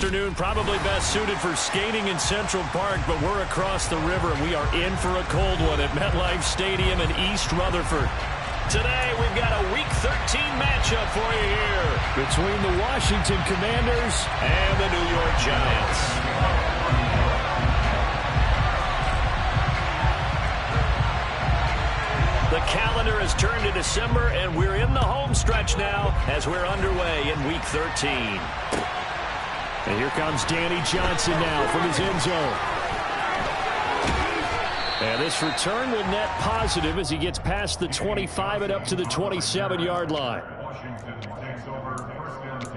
afternoon, probably best suited for skating in Central Park, but we're across the river, and we are in for a cold one at MetLife Stadium in East Rutherford. Today, we've got a Week 13 matchup for you here between the Washington Commanders and the New York Giants. The calendar has turned to December, and we're in the home stretch now as we're underway in Week 13. And here comes Danny Johnson now from his end zone. And this return will net positive as he gets past the 25 and up to the 27-yard line. Washington takes over first and 10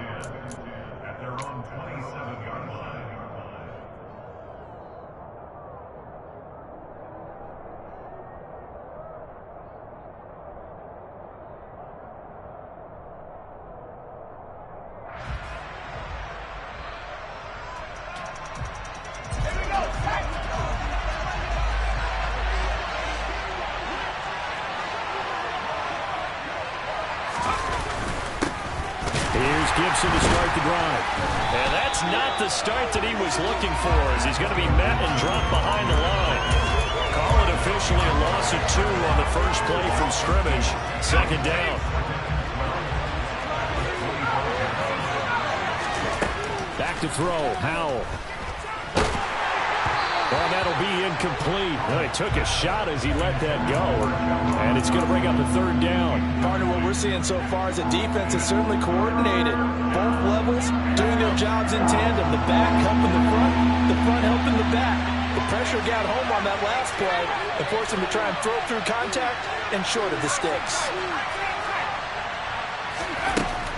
at their own 27-yard line. Gibson to start the drive. And that's not the start that he was looking for, as he's going to be met and dropped behind the line. Call it officially a loss of 2 on the first play from scrimmage. Second down. Back to throw. Howell. Well, that'll be incomplete. Well, he took a shot as he let that go. And it's going to bring up a third down. Partner, what we're seeing so far is a defense that's certainly coordinated. Both levels doing their jobs in tandem. The back helping the front helping the back. The pressure got home on that last play and forced him to try and throw through contact and short of the sticks.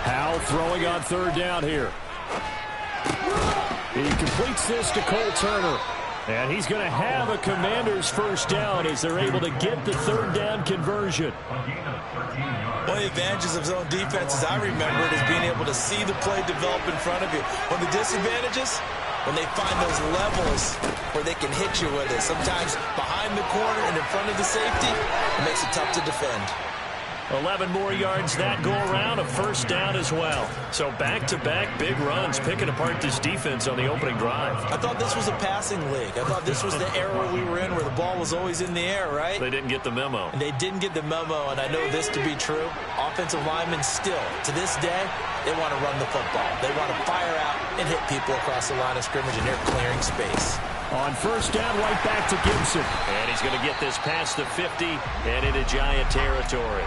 Howell throwing on third down here. He completes this to Cole Turner. And he's going to have a Commanders first down as they're able to get the third down conversion. One of the advantages of zone defense, as I remember it, is being able to see the play develop in front of you. One of the disadvantages, when they find those levels where they can hit you with it. Sometimes behind the corner and in front of the safety, it makes it tough to defend. 11 more yards that go around, a first down as well. So back-to-back big runs, picking apart this defense on the opening drive. I thought this was a passing league. I thought this was the era we were in where the ball was always in the air, right? They didn't get the memo. And they didn't get the memo, and I know this to be true. Offensive linemen still, to this day, they want to run the football. They want to fire out and hit people across the line of scrimmage, and they're clearing space. On first down, right back to Gibson. And he's going to get this past the 50 and into Giant territory.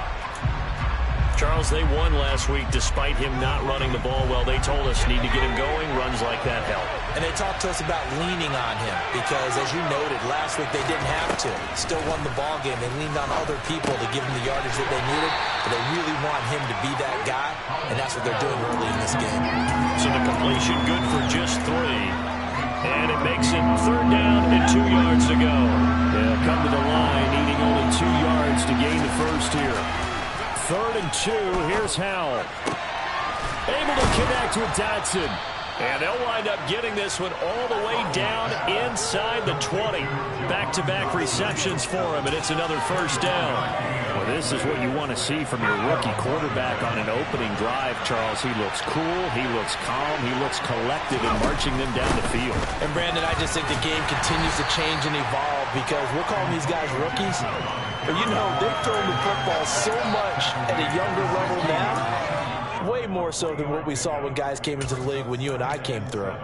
Charles, they won last week despite him not running the ball well. They told us need to get him going. Runs like that help. And they talked to us about leaning on him because, as you noted, last week they didn't have to. Still won the ball game. They leaned on other people to give them the yardage that they needed, but they really want him to be that guy, and that's what they're doing early in this game. So the completion good for just 3. And it makes it third down and 2 yards to go. They'll come to the line, needing only 2 yards to gain the first here. 3rd and 2, here's Howell. Able to connect with Dotson. And they'll wind up getting this one all the way down inside the 20. Back-to-back receptions for him, and it's another first down. Well, this is what you want to see from your rookie quarterback on an opening drive, Charles. He looks cool, he looks calm, he looks collected in marching them down the field. And, Brandon, I just think the game continues to change and evolve because we're calling these guys rookies. But, you know, they've thrown the football so much at a younger level now, way more so than what we saw when guys came into the league when you and I came through.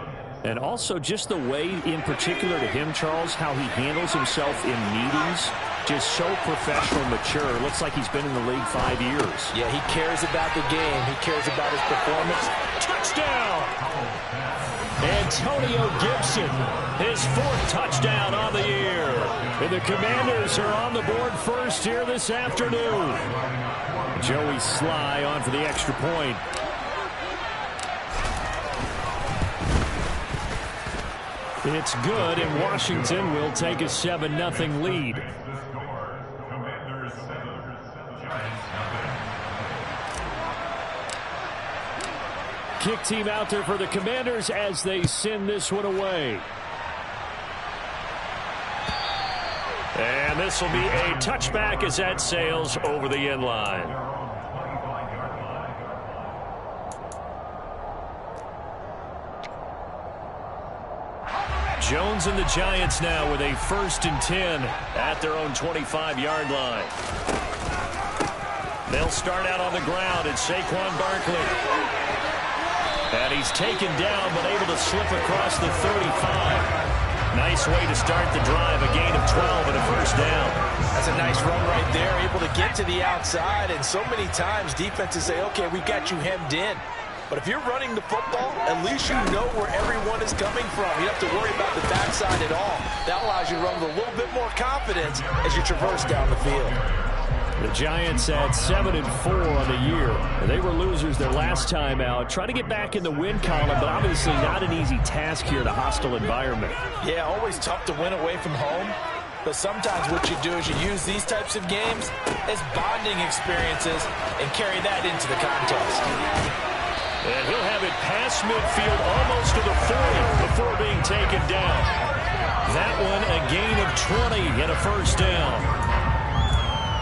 And also just the way, in particular to him, Charles, how he handles himself in meetings, just so professional, mature. Looks like he's been in the league 5 years. Yeah, he cares about the game. He cares about his performance. Touchdown! Antonio Gibson, his 4th touchdown on the year. And the Commanders are on the board first here this afternoon. Joey Sly on for the extra point. It's good, and Washington will take a 7-0 lead. Kick team out there for the Commanders as they send this one away. And this will be a touchback as that sails over the end line. Jones and the Giants now with a 1st and 10 at their own 25-yard line. They'll start out on the ground. It's Saquon Barkley. And he's taken down but able to slip across the 35. Nice way to start the drive. A gain of 12 and a 1st down. That's a nice run right there. Able to get to the outside. And so many times defenses say, okay, we've got you hemmed in. But if you're running the football, at least you know where everyone is coming from. You don't have to worry about the backside at all. That allows you to run with a little bit more confidence as you traverse down the field. The Giants at 7-4 on the year. They were losers their last time out. Trying to get back in the win column, but obviously not an easy task here in a hostile environment. Yeah, always tough to win away from home. But sometimes what you do is you use these types of games as bonding experiences and carry that into the contest. And he'll have it past midfield almost to the 40 before being taken down. That one a gain of 20 and a 1st down.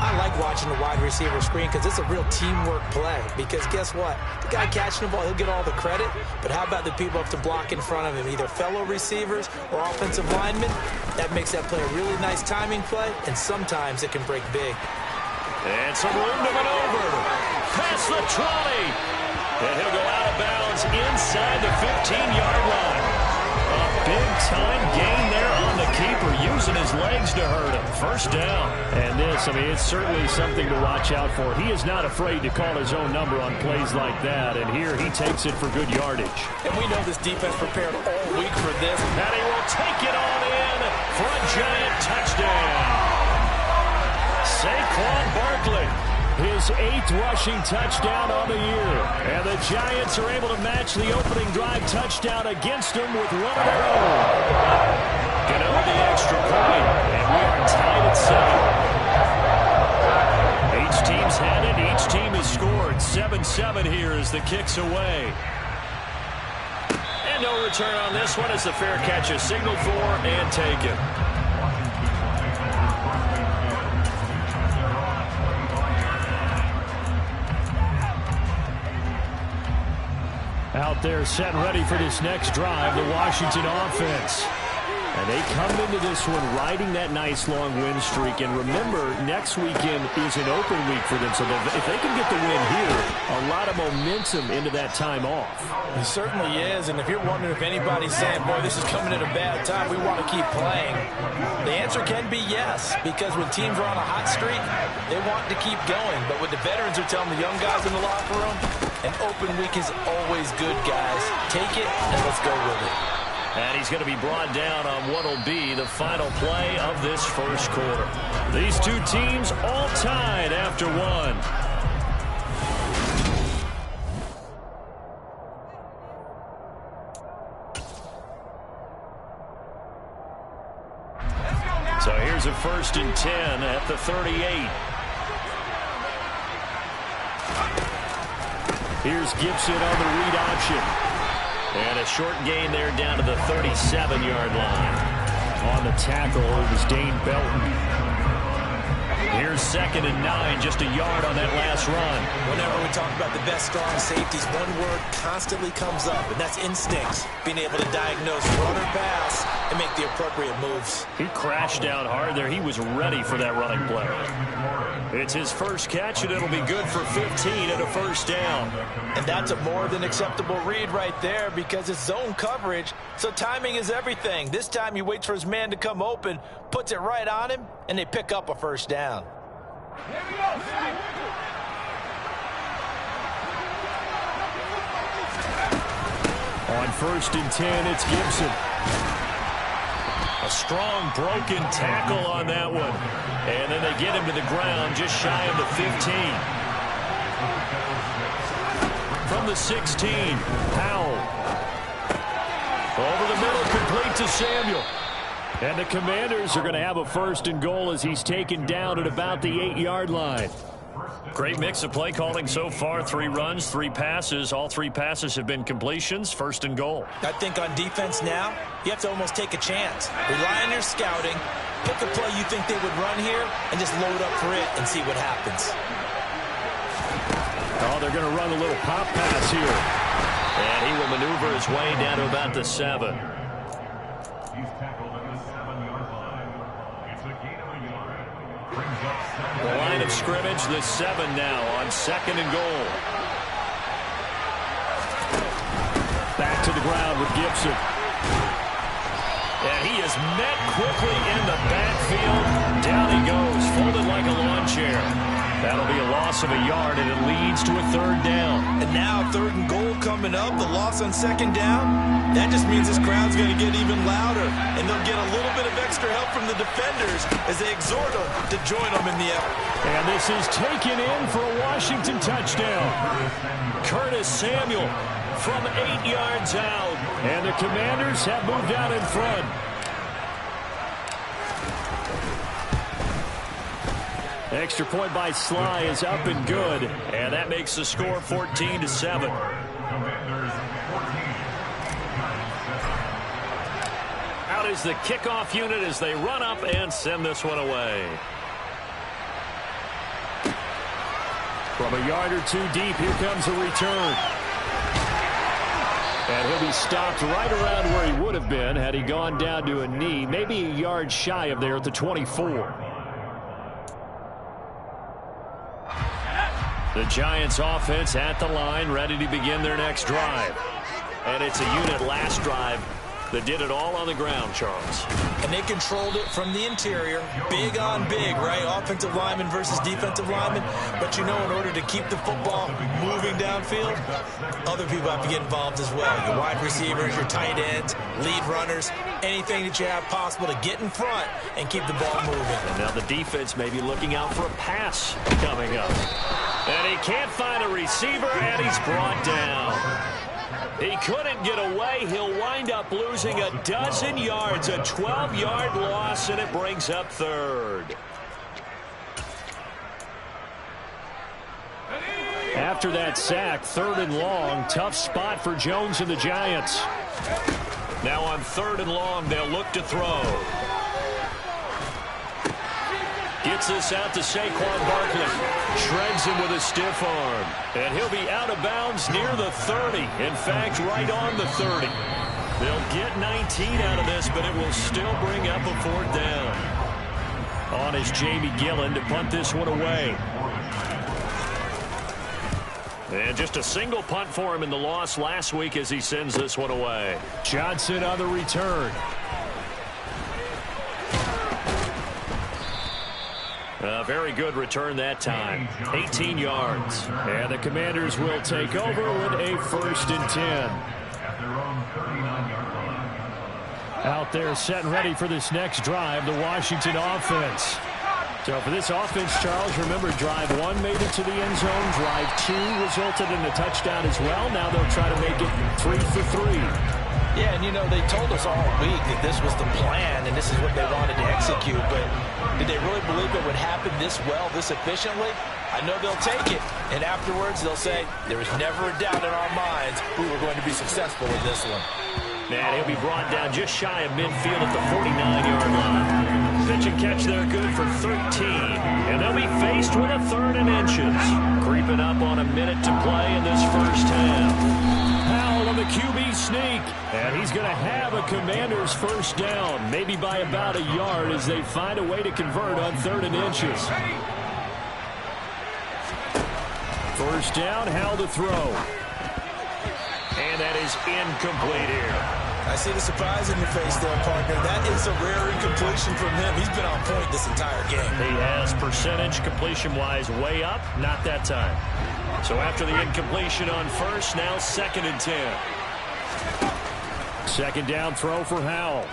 I like watching the wide receiver screen because it's a real teamwork play. Because guess what? The guy catching the ball, he'll get all the credit. But how about the people have to block in front of him, either fellow receivers or offensive linemen? That makes that play a really nice timing play, and sometimes it can break big. And some room to maneuver. Past the 20. And he'll go out of bounds inside the 15-yard line. A big-time gain there on the keeper, using his legs to hurt him. 1st down. And this, I mean, it's certainly something to watch out for. He is not afraid to call his own number on plays like that. And here he takes it for good yardage. And we know this defense prepared all week for this. And he will take it on in for a Giant touchdown. Saquon Barkley. His 8th rushing touchdown on the year. And the Giants are able to match the opening drive touchdown against him with one of their own. Gonna own the extra point, and we are tied at 7. Each team's had it. Each team has scored. 7-7 here as the kick's away. And no return on this one as the fair catch is signaled for and taken. Out there set and ready for this next drive, the Washington offense. And they come into this one riding that nice long win streak. And remember, next weekend is an open week for them. So if they can get the win here, a lot of momentum into that time off. It certainly is. And if you're wondering if anybody's saying, boy, this is coming at a bad time, we want to keep playing, the answer can be yes. Because when teams are on a hot streak, they want to keep going. But what the veterans are telling the young guys in the locker room, an open week is always good, guys. Take it and let's go with it. And he's going to be brought down on what will be the final play of this 1st quarter. These two teams all tied after one. So here's a 1st and 10 at the 38. Here's Gibson on the read option. And a short gain there down to the 37-yard line. On the tackle, it was Dane Belton. Here's 2nd and 9, just a yard on that last run. Whenever we talk about the best strong safeties, one word constantly comes up, and that's instincts. Being able to diagnose run or pass and make the appropriate moves. He crashed down hard there. He was ready for that running play. It's his first catch, and it'll be good for 15 and a 1st down. And that's a more than acceptable read right there because it's zone coverage, so timing is everything. This time he waits for his man to come open, puts it right on him, and they pick up a 1st down. On 1st and 10, it's Gibson. A strong broken tackle on that one. And then they get him to the ground just shy of the 15. From the 16, Powell. Over the middle, complete to Samuel. And the Commanders are going to have a 1st and goal as he's taken down at about the 8-yard line. Great mix of play calling so far. 3 runs, 3 passes. All 3 passes have been completions. 1st and goal. I think on defense now, you have to almost take a chance. Rely on your scouting. Pick a play you think they would run here and just load up for it and see what happens. Oh, they're going to run a little pop pass here. And he will maneuver his way down to about the 7. He's tackled at the 7-yard line. It's a gain of a yard. Brings up 7. The line of scrimmage, the 7 now on 2nd and goal. Back to the ground with Gibson. And he is met quickly in the backfield. Down he goes, folded like a lawn chair. That'll be a loss of a yard, and it leads to a 3rd down. And now 3rd and goal coming up, the loss on 2nd down. That just means this crowd's going to get even louder, and they'll get a little bit of extra help from the defenders as they exhort them to join them in the effort. And this is taken in for a Washington touchdown. Curtis Samuel from 8 yards out, and the Commanders have moved out in front. Extra point by Sly is up and good, and that makes the score 14-7. Out is the kickoff unit as they run up and send this one away. From a yard or 2 deep, here comes a return. And he'll be stopped right around where he would have been had he gone down to a knee, maybe a yard shy of there at the 24. The Giants offense at the line, ready to begin their next drive. And it's a unit last drive that did it all on the ground, Charles. And they controlled it from the interior, big on big, right? Offensive lineman versus defensive lineman. But you know, in order to keep the football moving downfield, other people have to get involved as well. Your wide receivers, your tight ends, lead runners, anything that you have possible to get in front and keep the ball moving. And now the defense may be looking out for a pass coming up. And he can't find a receiver, and he's brought down. He couldn't get away. He'll wind up losing a dozen yards, a 12-yard loss, and it brings up 3rd. After that sack, 3rd and long, tough spot for Jones and the Giants. Now on 3rd and long, they'll look to throw. Gets this out to Saquon Barkley. Shreds him with a stiff arm. And he'll be out of bounds near the 30. In fact, right on the 30. They'll get 19 out of this, but it will still bring up a 4th down. On is Jamie Gillen to punt this one away. And just a single punt for him in the loss last week as he sends this one away. Johnson on the return. A very good return that time. 18 yards. And the Commanders will take over with a 1st and 10. Out there set and ready for this next drive, the Washington offense. So for this offense, Charles, remember drive 1 made it to the end zone. Drive 2 resulted in a touchdown as well. Now they'll try to make it 3 for 3. Yeah, and you know, they told us all week that this was the plan and this is what they wanted to execute, but did they really believe it would happen this well, this efficiently? I know they'll take it, and afterwards they'll say, there was never a doubt in our minds we were going to be successful with this one. And he'll be brought down just shy of midfield at the 49-yard line. Pitch and catch there good for 13, and they'll be faced with a 3rd and inches. Creeping up on a minute to play in this first half. Howell on the QB sneak, and he's going to have a Commander's 1st down, maybe by about a yard as they find a way to convert on 3rd and inches. 1st down, Howell to throw. And that is incomplete here. I see the surprise in your face there, partner. That is a rare incompletion from him. He's been on point this entire game. He has percentage completion-wise way up, not that time. So after the incompletion on 1st, now 2nd and 10. 2nd down throw for Howell.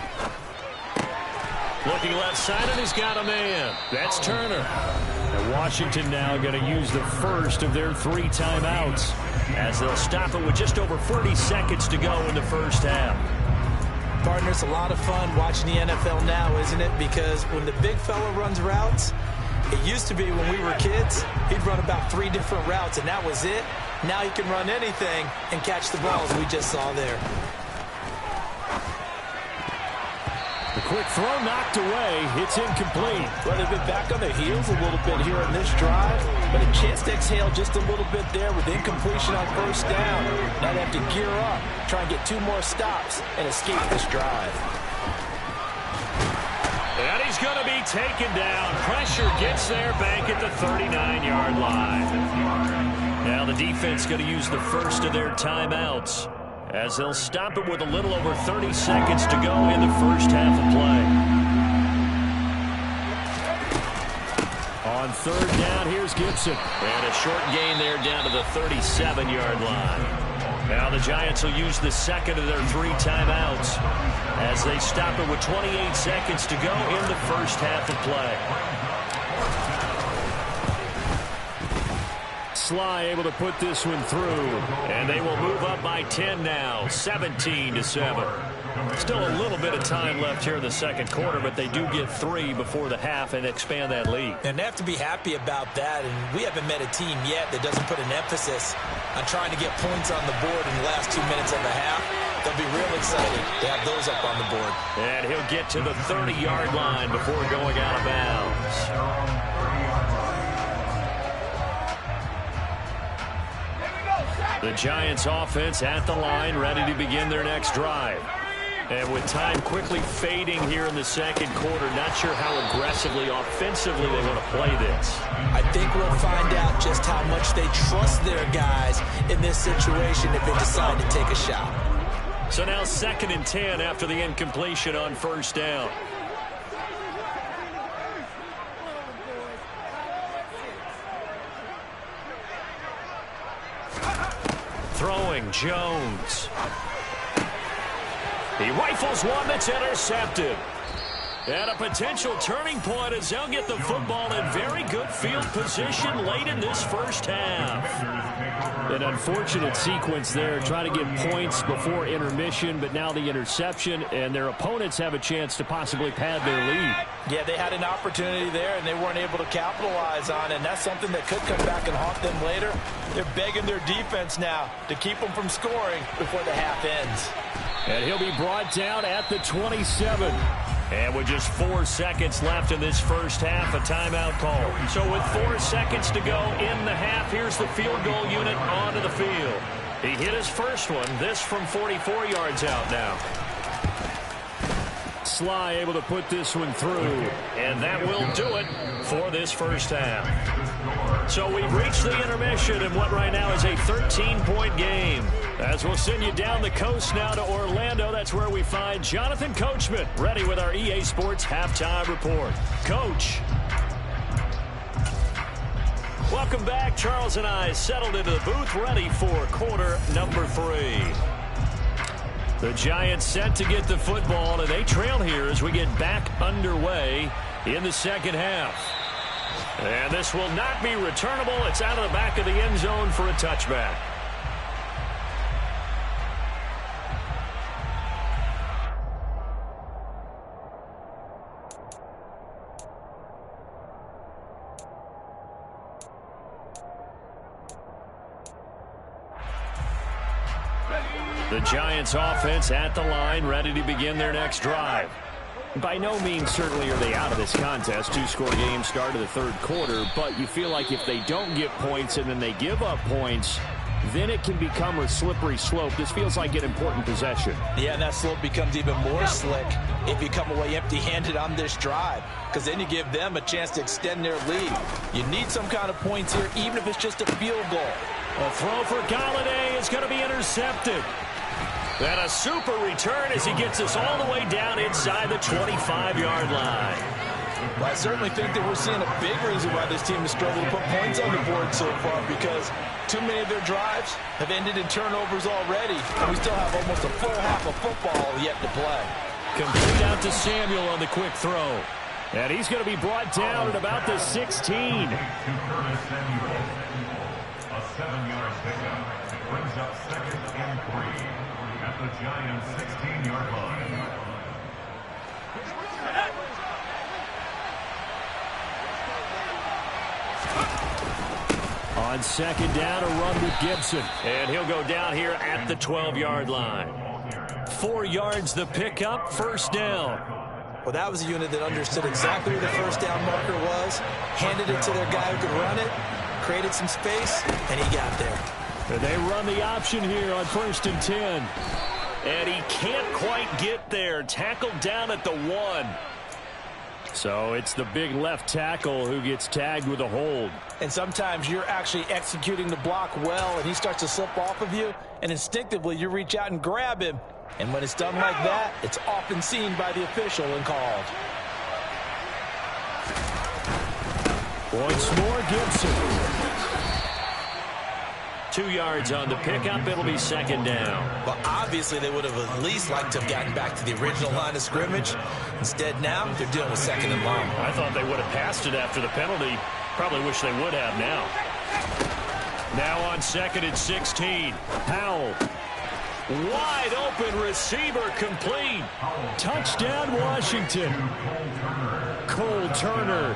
Looking left side, and he's got a man. That's Turner. And Washington now going to use the first of their 3 timeouts as they'll stop it with just over 40 seconds to go in the first half. Partner, it's a lot of fun watching the NFL now, isn't it? Because when the big fella runs routes, it used to be when we were kids, he'd run about 3 different routes, and that was it. Now he can run anything and catch the balls we just saw there. The quick throw knocked away. It's incomplete. Well, they've been back on their heels a little bit here in this drive, but a chance to exhale just a little bit there with incompletion on 1st down. Now they have to gear up, try and get 2 more stops and escape this drive. is going to be taken down. Pressure gets there back at the 39-yard line. Now the defense going to use the first of their timeouts as they'll stop it with a little over 30 seconds to go in the first half of play. On third down, here's Gibson. And a short gain there down to the 37-yard line. Now the Giants will use the second of their 3 timeouts as they stop it with 28 seconds to go in the first half of play. Sly able to put this one through, and they will move up by 10 now, 17-7. Still a little bit of time left here in the second quarter, but they do get 3 before the half and expand that lead. And they have to be happy about that, and we haven't met a team yet that doesn't put an emphasis on trying to get points on the board in the last 2 minutes of the half. They'll be real excited to have those up on the board. And he'll get to the 30-yard line before going out of bounds. The Giants offense at the line, ready to begin their next drive. And with time quickly fading here in the second quarter, not sure how aggressively, offensively they want to play this. I think we'll find out just how much they trust their guys in this situation if they decide to take a shot. So now 2nd and 10 after the incompletion on first down. Throwing Jones. He rifles one that's intercepted. And a potential turning point as they'll get the football in very good field position late in this first half. An unfortunate sequence there, trying to get points before intermission, but now the interception, and their opponents have a chance to possibly pad their lead. Yeah, they had an opportunity there, and they weren't able to capitalize on it, and that's something that could come back and haunt them later. They're begging their defense now to keep them from scoring before the half ends. And he'll be brought down at the 27. And with just 4 seconds left in this first half, a timeout call. So with 4 seconds to go in the half, here's the field goal unit onto the field. He hit his first one, this from 44 yards out now. Sly able to put this one through, and that will do it for this first half. So we've reached the intermission in what right now is a 13-point game. As we'll send you down the coast now to Orlando, that's where we find Jonathan Coachman, ready with our EA Sports Halftime Report. Coach. Welcome back. Charles and I settled into the booth, ready for quarter number 3. The Giants set to get the football, and they trail here as we get back underway in the second half. And this will not be returnable. It's out of the back of the end zone for a touchback. The Giants offense at the line, ready to begin their next drive. By no means certainly are they out of this contest. 2-score game start of the third quarter, but you feel like if they don't get points and then they give up points, then it can become a slippery slope. This feels like an important possession. Yeah, and that slope becomes even more slick if you come away empty-handed on this drive, because then you give them a chance to extend their lead. You need some kind of points here, even if it's just a field goal. A throw for Golladay is going to be intercepted. And a super return as he gets us all the way down inside the 25-yard line. Well, I certainly think that we're seeing a big reason why this team has struggled to put points on the board so far, because too many of their drives have ended in turnovers already, and we still have almost a full half of football yet to play. Complete out to Samuel on the quick throw. And he's going to be brought down at about the 16. A 7-yard pickup brings up 2nd and 3 at the Giants' 16-yard line. On second down, a run with Gibson. And he'll go down here at the 12-yard line. 4 yards the pickup, first down. Well, that was a unit that understood exactly where the first down marker was, handed it to their guy who could run it, created some space, and he got there. And they run the option here on 1st and 10. And he can't quite get there. Tackled down at the 1. So it's the big left tackle who gets tagged with a hold. And sometimes you're actually executing the block well, and he starts to slip off of you, and instinctively you reach out and grab him. And when it's done like that, it's often seen by the official and called. Once more, Gibson. 2 yards on the pickup. It'll be second down. Well, obviously they would have at least liked to have gotten back to the original line of scrimmage. Instead, now they're dealing with second and long. I thought they would have passed it after the penalty. Probably wish they would have now. Now on second and 16. Howell. Wide open receiver complete. Touchdown, Washington. Cole Turner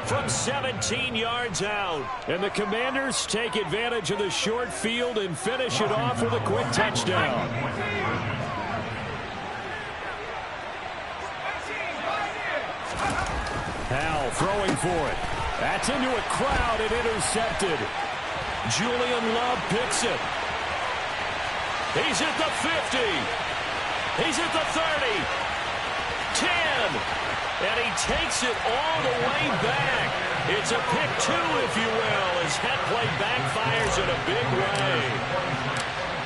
from 17 yards out. And the Commanders take advantage of the short field and finish it off with a quick touchdown. Howell throwing for it. That's into a crowd and intercepted. Julian Love picks it. He's at the 50. He's at the 30. 10. And he takes it all the way back. It's a pick 2, if you will, as head play backfires in a big way.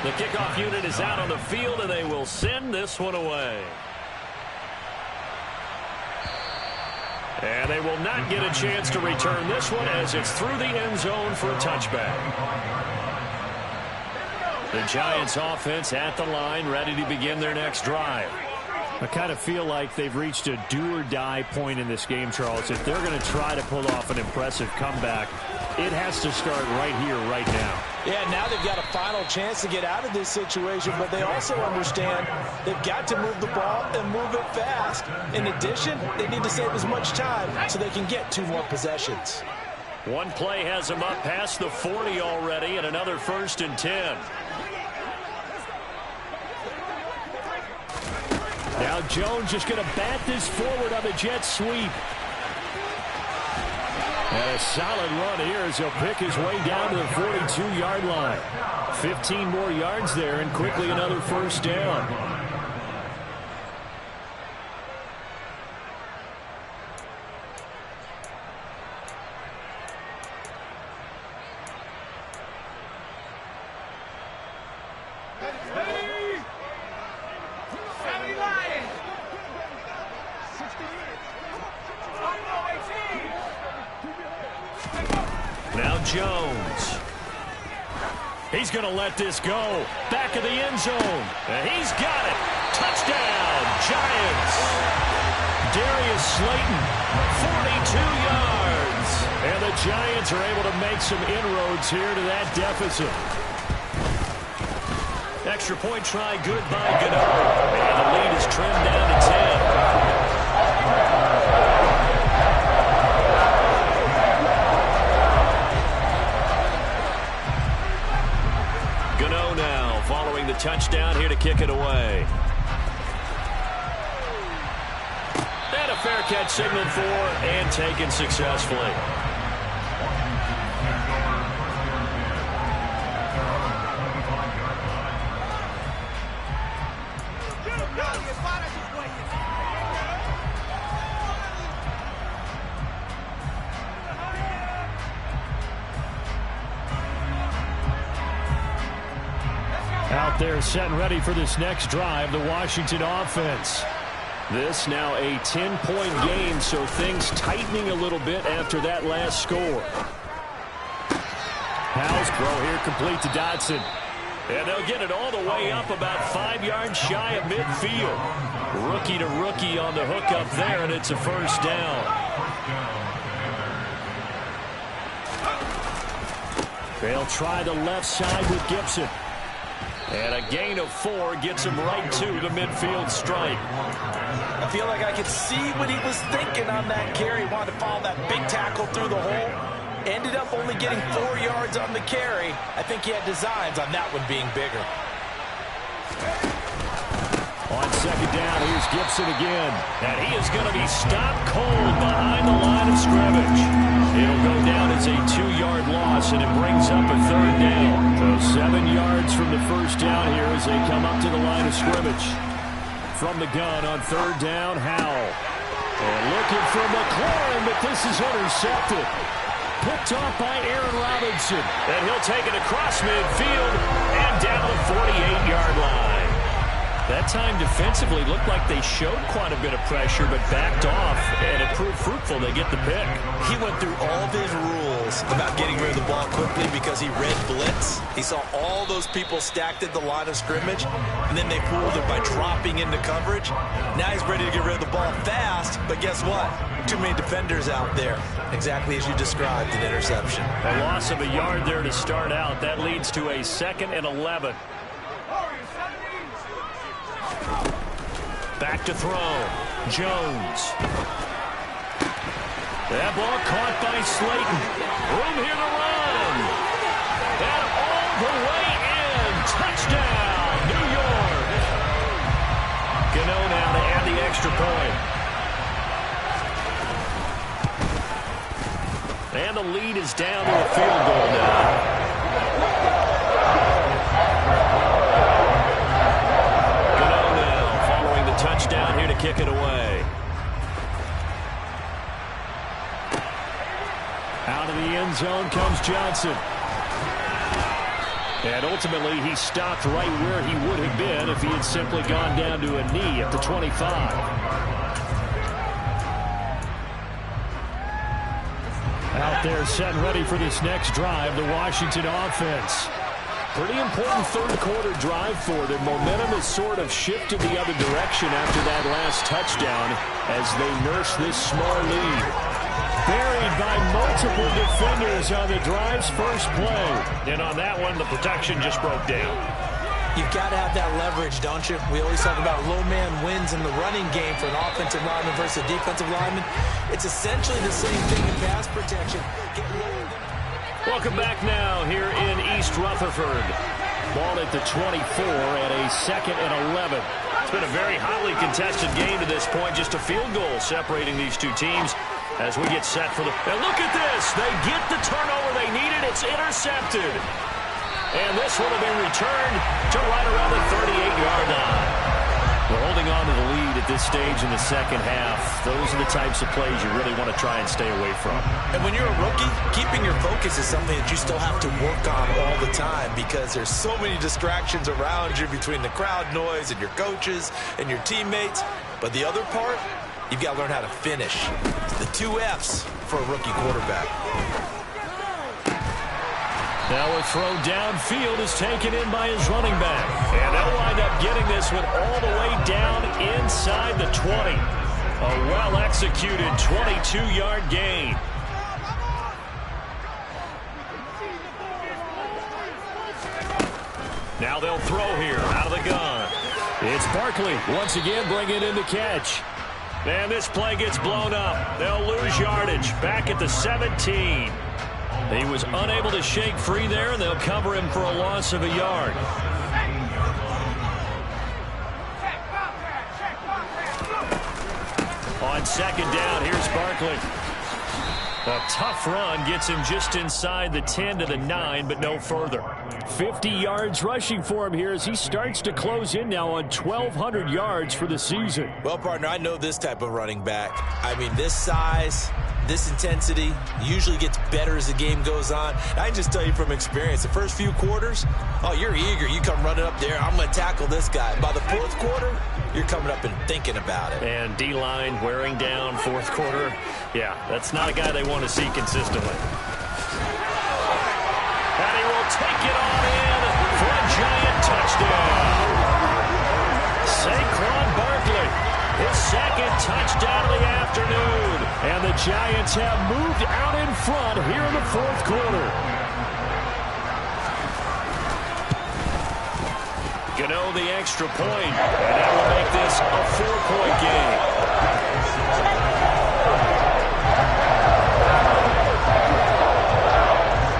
The kickoff unit is out on the field, and they will send this one away. And they will not get a chance to return this one as it's through the end zone for a touchback. The Giants offense at the line, ready to begin their next drive. I kind of feel like they've reached a do-or-die point in this game, Charles. If they're going to try to pull off an impressive comeback, it has to start right here, right now. Yeah, now they've got a final chance to get out of this situation, but they also understand they've got to move the ball and move it fast. In addition, they need to save as much time so they can get 2 more possessions. One play has them up past the 40 already, and another 1st and 10. Now Jones just going to bat this forward on the jet sweep. And a solid run here as he'll pick his way down to the 42-yard line. 15 more yards there and quickly another 1st down. Jones. He's going to let this go. Back of the end zone. And he's got it. Touchdown, Giants. Darius Slayton, 42 yards. And the Giants are able to make some inroads here to that deficit. Extra point try good by Gano. And the lead is trimmed down to 10. Following the touchdown here to kick it away. And a fair catch signaled for and taken successfully. Out there set and ready for this next drive, the Washington offense. This now a 10-point game, so things tightening a little bit after that last score. Howell's throw here complete to Dotson. And they'll get it all the way up about 5 yards shy of midfield. Rookie to rookie on the hook up there, and it's a 1st down. They'll try the left side with Gibson. And a gain of 4 gets him right to the midfield stripe. I feel like I could see what he was thinking on that carry. He wanted to follow that big tackle through the hole. Ended up only getting 4 yards on the carry. I think he had designs on that one being bigger. On second down, here's Gibson again. And he is going to be stopped cold behind the line of scrimmage. It'll go down as a 2-yard loss, and it brings up a 3rd down. So 7 yards from the 1st down here as they come up to the line of scrimmage. From the gun on 3rd down, Howell. And looking for McLaurin, but this is intercepted. Picked off by Aaron Robinson. And he'll take it across midfield and down the 48-yard line. That time defensively looked like they showed quite a bit of pressure but backed off, and it proved fruitful. They get the pick. He went through all of his rules about getting rid of the ball quickly because he read blitz. He saw all those people stacked at the line of scrimmage, and then they fooled him by dropping into coverage. Now he's ready to get rid of the ball fast, but guess what? Too many defenders out there. Exactly as you described, an interception. A loss of a yard there to start out. That leads to a 2nd and 11. Back to throw. Jones. That ball caught by Slayton. Room here to run. And all the way in. Touchdown, New York. Gano now to add the extra point. And the lead is down to a field goal now. Touchdown here to kick it away. Out of the end zone comes Johnson. And ultimately he stopped right where he would have been if he had simply gone down to a knee at the 25. Out there set and ready for this next drive, the Washington offense. Pretty important third-quarter drive for them. Momentum has sort of shifted the other direction after that last touchdown as they nurse this small lead. Buried by multiple defenders on the drive's first play. And on that one, the protection just broke down. You've got to have that leverage, don't you? We always talk about low man wins in the running game for an offensive lineman versus a defensive lineman. It's essentially the same thing in pass protection. Welcome back now here in East Rutherford. Ball at the 24 at a 2nd and 11. It's been a very hotly contested game to this point. Just a field goal separating these two teams as we get set for the... And look at this. They get the turnover they needed. It's intercepted. And this will have been returned to right around the 38-yard line. We're holding on to the lead at this stage in the second half. Those are the types of plays you really want to try and stay away from. And when you're a rookie, keeping your focus is something that you still have to work on all the time because there's so many distractions around you between the crowd noise and your coaches and your teammates. But the other part, you've got to learn how to finish. The 2 F's for a rookie quarterback. Now a throw downfield is taken in by his running back. And they'll wind up getting this one all the way down inside the 20. A well-executed 22-yard gain. Now they'll throw here out of the gun. It's Barkley once again bringing in the catch. And this play gets blown up. They'll lose yardage back at the 17. He was unable to shake free there, and they'll cover him for a loss of a yard. On 2nd down, here's Barkley. A tough run gets him just inside the 10 to the 9, but no further. 50 yards rushing for him here as he starts to close in now on 1,200 yards for the season. Well, partner, I know this type of running back. I mean, this size, this intensity usually gets better as the game goes on. I can just tell you from experience, the first few quarters, oh, you're eager. You come running up there, I'm going to tackle this guy. By the 4th quarter, you're coming up and thinking about it. And D-line wearing down 4th quarter. Yeah, that's not a guy they want to see consistently. And he will take it on in for a giant touchdown. Saquon Barkley, his 2nd touchdown of the afternoon. And the Giants have moved out in front here in the 4th quarter. Gano the extra point, and that will make this a 4-point game.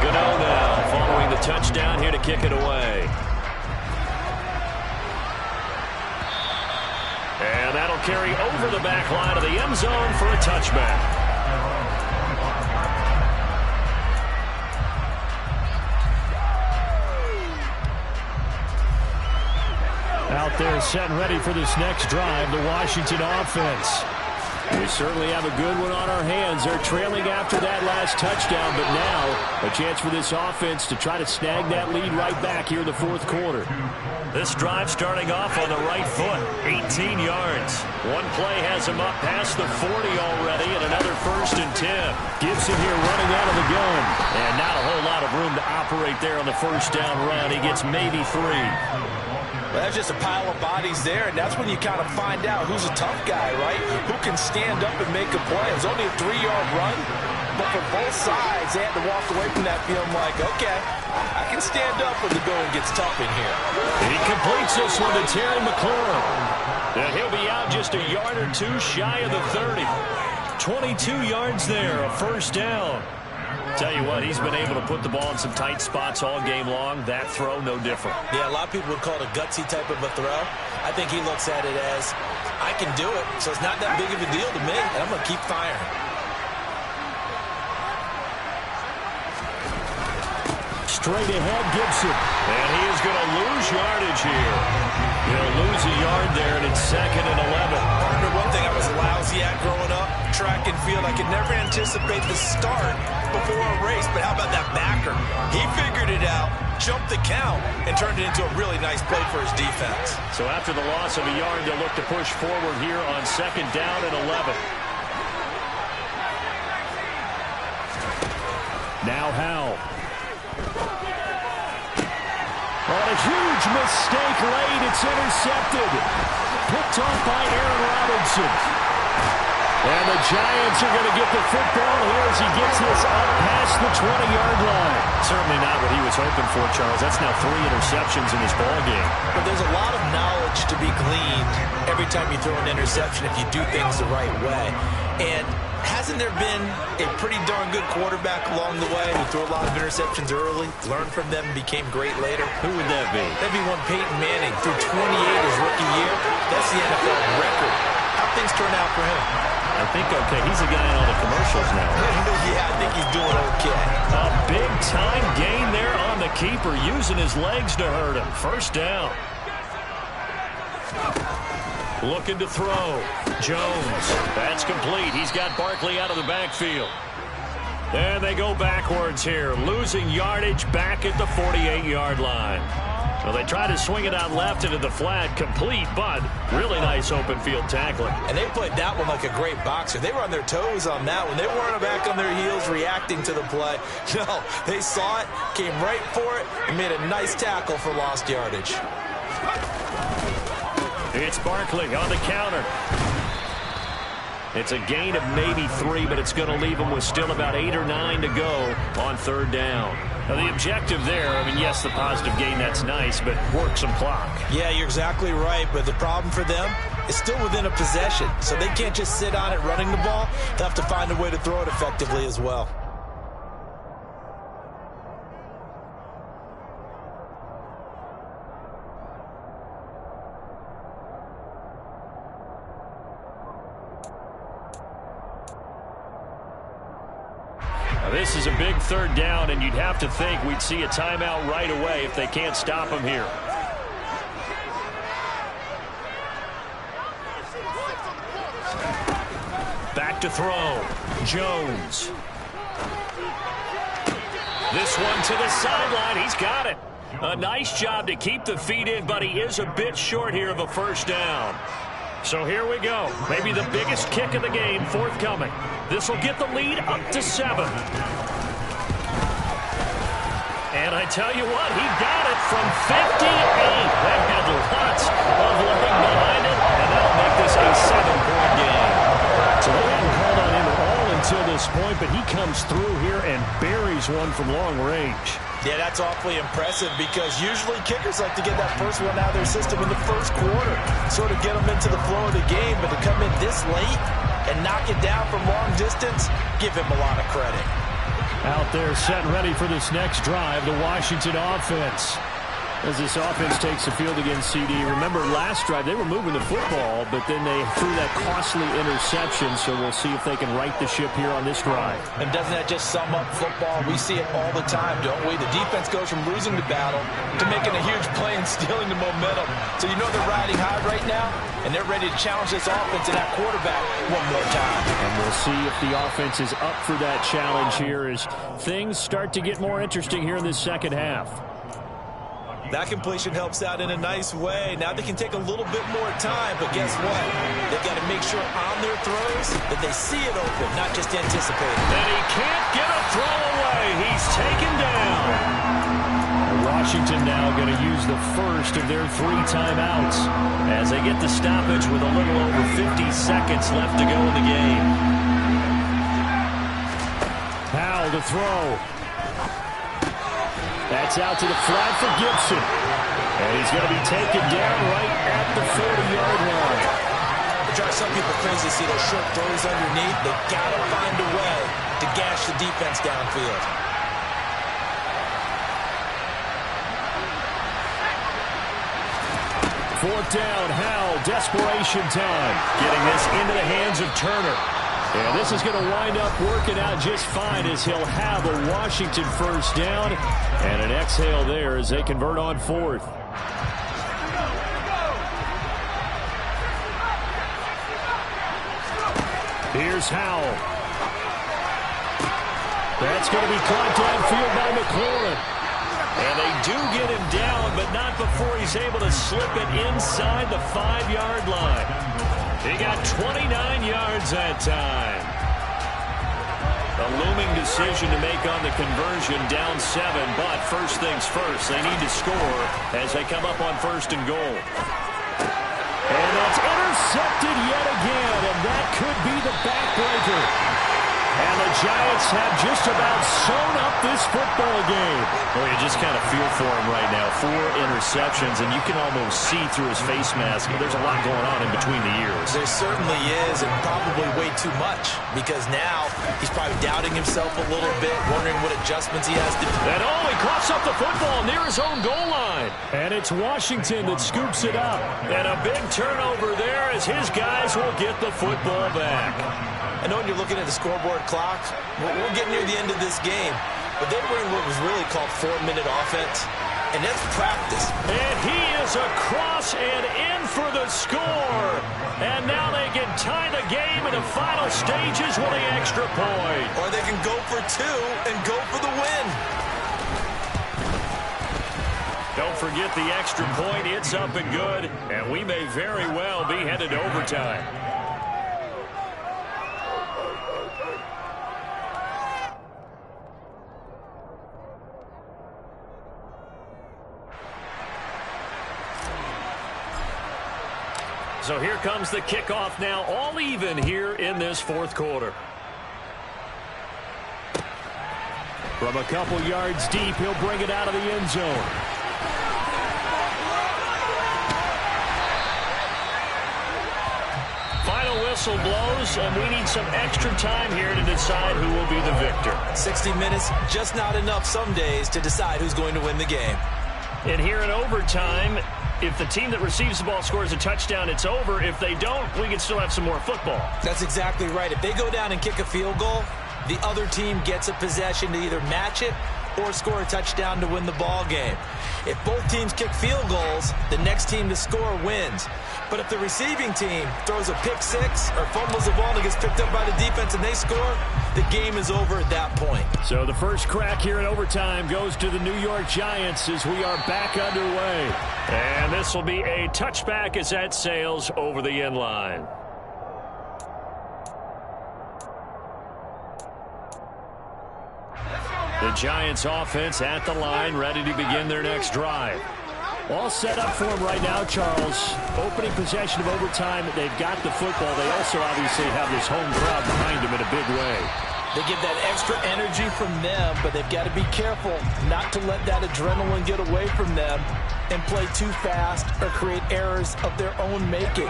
Gano now following the touchdown here to kick it away. And that'll carry over the back line of the end zone for a touchback. Out there set and ready for this next drive, the Washington offense. We certainly have a good one on our hands. They're trailing after that last touchdown, but now a chance for this offense to try to snag that lead right back here in the fourth quarter. This drive starting off on the right foot, 18 yards. One play has him up past the 40 already, and another 1st and 10. Gibson here running out of the gun. And not a whole lot of room to operate there on the first down run. He gets maybe 3. Well, that's just a pile of bodies there, and that's when you kind of find out who's a tough guy, right? Who can stand up and make a play. It was only a 3-yard run, but for both sides, they had to walk away from that feeling like, okay, I can stand up when the going gets tough in here. He completes this one to Terry McLaurin. And he'll be out just a yard or 2 shy of the 30. 22 yards there, a 1st down. Tell you what, he's been able to put the ball in some tight spots all game long. That throw, no different. Yeah, a lot of people would call it a gutsy type of a throw. I think he looks at it as, I can do it, so it's not that big of a deal to me, and I'm going to keep firing. Straight ahead, Gibson. And he is going to lose yardage here. He'll lose a yard there, and it's 2nd and 11. Partner, one thing I was lousy at growing up, track and field, I could never anticipate the start before a race, but how about that backer? He figured it out, jumped the count, and turned it into a really nice play for his defense. So after the loss of a yard, they'll look to push forward here on 2nd down and 11. Now Howell. On a huge mistake late, it's intercepted. Picked off by Aaron Robinson. And the Giants are going to get the football here as he gets this up past the 20-yard line. Certainly not what he was hoping for, Charles. That's now 3 interceptions in this ball game. But there's a lot of knowledge to be gleaned every time you throw an interception if you do things the right way. And hasn't there been a pretty darn good quarterback along the way who threw a lot of interceptions early, learned from them, and became great later? Who would that be? That'd be one Peyton Manning. Threw 28 his rookie year. That's the NFL record. How things turn out for him? I think okay. He's a guy in all the commercials now. Yeah, I think he's doing okay. A big-time gain there on the keeper, using his legs to hurt him. 1st down. Looking to throw. Jones. That's complete. He's got Barkley out of the backfield. And they go backwards here. Losing yardage back at the 48-yard line. Well, they try to swing it out left into the flat. Complete, but really nice open field tackling. And they played that one like a great boxer. They were on their toes on that one. They weren't back on their heels reacting to the play. No, they saw it, came right for it, and made a nice tackle for lost yardage. It's Barkley on the counter. It's a gain of maybe 3, but it's going to leave them with still about 8 or 9 to go on 3rd down. Now, the objective there, I mean, yes, the positive gain, that's nice, but work some clock. Yeah, you're exactly right, but the problem for them is still within a possession, so they can't just sit on it running the ball. They'll have to find a way to throw it effectively as well. This is a big 3rd down, and you'd have to think we'd see a timeout right away if they can't stop him here. Back to throw. Jones. This one to the sideline. He's got it. A nice job to keep the feet in, but he is a bit short here of a 1st down. So here we go. Maybe the biggest kick of the game forthcoming. This will get the lead up to 7. And I tell you what, he got it from 58. That had lots of leg behind it, and that'll make this a 7-point game. So they hadn't called on him at all until this point, but he comes through here and buries one from long range. Yeah, that's awfully impressive because usually kickers like to get that first one out of their system in the first quarter, sort of get them into the flow of the game, but to come in this late and knock it down from long distance, give him a lot of credit. Out there set ready for this next drive, the Washington offense. As this offense takes the field against CD, remember last drive they were moving the football, but then they threw that costly interception, so we'll see if they can right the ship here on this drive. And doesn't that just sum up football? We see it all the time, don't we? The defense goes from losing the battle to making a huge play and stealing the momentum. So you know they're riding high right now, and they're ready to challenge this offense and that quarterback one more time. And we'll see if the offense is up for that challenge here as things start to get more interesting here in this second half. That completion helps out in a nice way. Now they can take a little bit more time, but guess what? They've got to make sure on their throws that they see it open, not just anticipate it. And he can't get a throw away. He's taken down. Washington now going to use the first of their 3 timeouts as they get the stoppage with a little over 50 seconds left to go in the game. Howell to throw. That's out to the flat for Gibson. And he's going to be taken down right at the 40-yard line. It drives some people crazy to see those short throws underneath. They've got to find a way to gash the defense downfield. Fourth down, Howell, desperation time. Getting this into the hands of Turner. And this is going to wind up working out just fine as he'll have a Washington first down and an exhale there as they convert on 4th. Here's Howell. That's going to be caught downfield by McLaurin. And they do get him down, but not before he's able to slip it inside the 5-yard line. He got 29 yards that time. A looming decision to make on the conversion, down 7, but first things first, they need to score as they come up on 1st and goal. And that's intercepted yet again, and that could be the backbreaker. And the Giants have just about sewn up this football game. Well, you just kind of feel for him right now. 4 interceptions, and you can almost see through his face mask. There's a lot going on in between the ears. There certainly is, and probably way too much, because now he's probably doubting himself a little bit, wondering what adjustments he has to do. And he coughs up the football near his own goal line. And it's Washington that scoops it up. And a big turnover there as his guys will get the football back. I know when you're looking at the scoreboard clock, we're getting near the end of this game, but they were in what was really called 4-minute offense, and that's practice. And he is across and in for the score. And now they can tie the game in the final stages with the extra point. Or they can go for 2 and go for the win. Don't forget the extra point. It's up and good, and we may very well be headed to overtime. So here comes the kickoff now, all even here in this 4th quarter. From a couple yards deep, he'll bring it out of the end zone. Final whistle blows, and we need some extra time here to decide who will be the victor. 60 minutes, just not enough some days to decide who's going to win the game. And here in overtime, if the team that receives the ball scores a touchdown, it's over. If they don't, we can still have some more football. That's exactly right. If they go down and kick a field goal, the other team gets a possession to either match it or score a touchdown to win the ball game. If both teams kick field goals, the next team to score wins. But if the receiving team throws a pick 6 or fumbles the ball and gets picked up by the defense and they score, the game is over at that point. So the first crack here in overtime goes to the New York Giants as we are back underway. And this will be a touchback as that sails over the end line. The Giants offense at the line, ready to begin their next drive. All set up for them right now, Charles. Opening possession of overtime. They've got the football. They also obviously have this home crowd behind them in a big way. They get that extra energy from them, but they've got to be careful not to let that adrenaline get away from them and play too fast or create errors of their own making.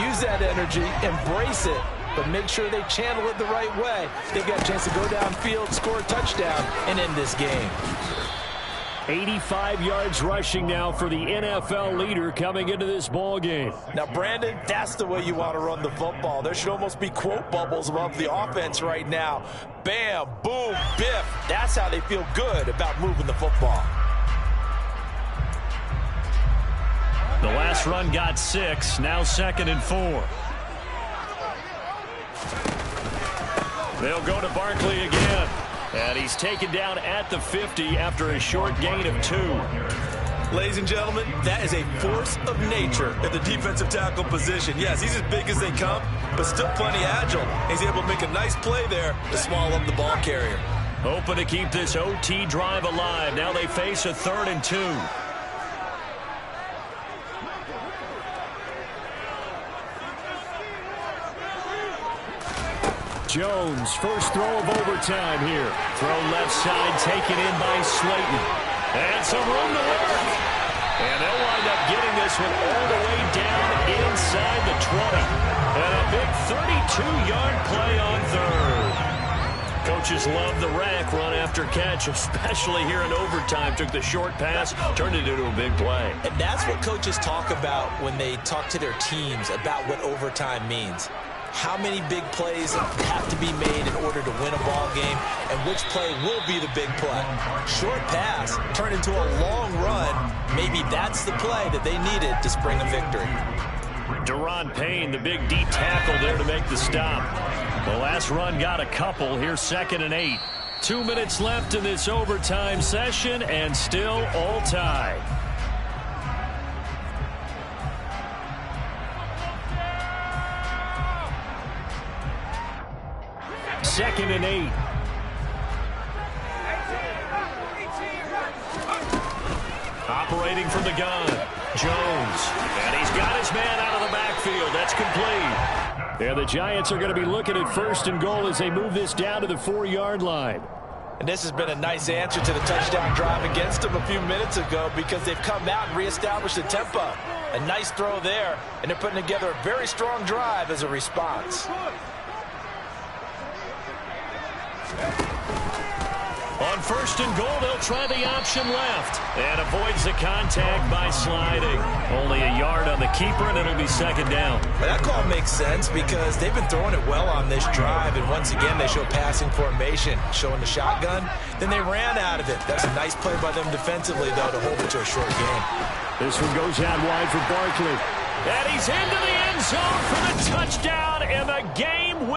Use that energy, embrace it, but make sure they channel it the right way. They've got a chance to go downfield, score a touchdown, and end this game. 85 yards rushing now for the NFL leader coming into this ball game. Now, Brandon, that's the way you want to run the football. There should almost be quote bubbles above the offense right now. Bam, boom, biff. That's how they feel good about moving the football. The last run got 6, now 2nd and 4. They'll go to Barkley again. And he's taken down at the 50 after a short gain of 2. Ladies and gentlemen, that is a force of nature at the defensive tackle position. Yes, he's as big as they come, but still plenty agile. He's able to make a nice play there to swallow up the ball carrier. Hoping to keep this OT drive alive. Now they face a 3rd and 2. Jones, first throw of overtime here. Throw left side, taken in by Slayton. And some room to work. And they'll wind up getting this one all the way down inside the 20. And a big 32-yard play on 3rd. Coaches love the rack run after catch, especially here in overtime. Took the short pass, turned it into a big play. And that's what coaches talk about when they talk to their teams about what overtime means. How many big plays have to be made in order to win a ball game, and which play will be the big play. Short pass turned into a long run. Maybe that's the play that they needed to spring a victory. Daron Payne, the big D tackle there to make the stop. The last run got a couple. Here's 2nd and 8. 2 minutes left in this overtime session, and still all tied. Second and 8. Operating from the gun, Jones. And he's got his man out of the backfield. That's complete. And the Giants are going to be looking at 1st and goal as they move this down to the 4-yard line. And this has been a nice answer to the touchdown drive against them a few minutes ago, because they've come out and reestablished the tempo. A nice throw there, and they're putting together a very strong drive as a response. On 1st and goal, they'll try the option left. And avoids the contact by sliding. Only a yard on the keeper, and it'll be 2nd down. But that call makes sense because they've been throwing it well on this drive. And once again, they show passing formation, showing the shotgun. Then they ran out of it. That's a nice play by them defensively, though, to hold it to a short game. This one goes out wide for Barkley. And he's into the end zone for the touchdown, and the game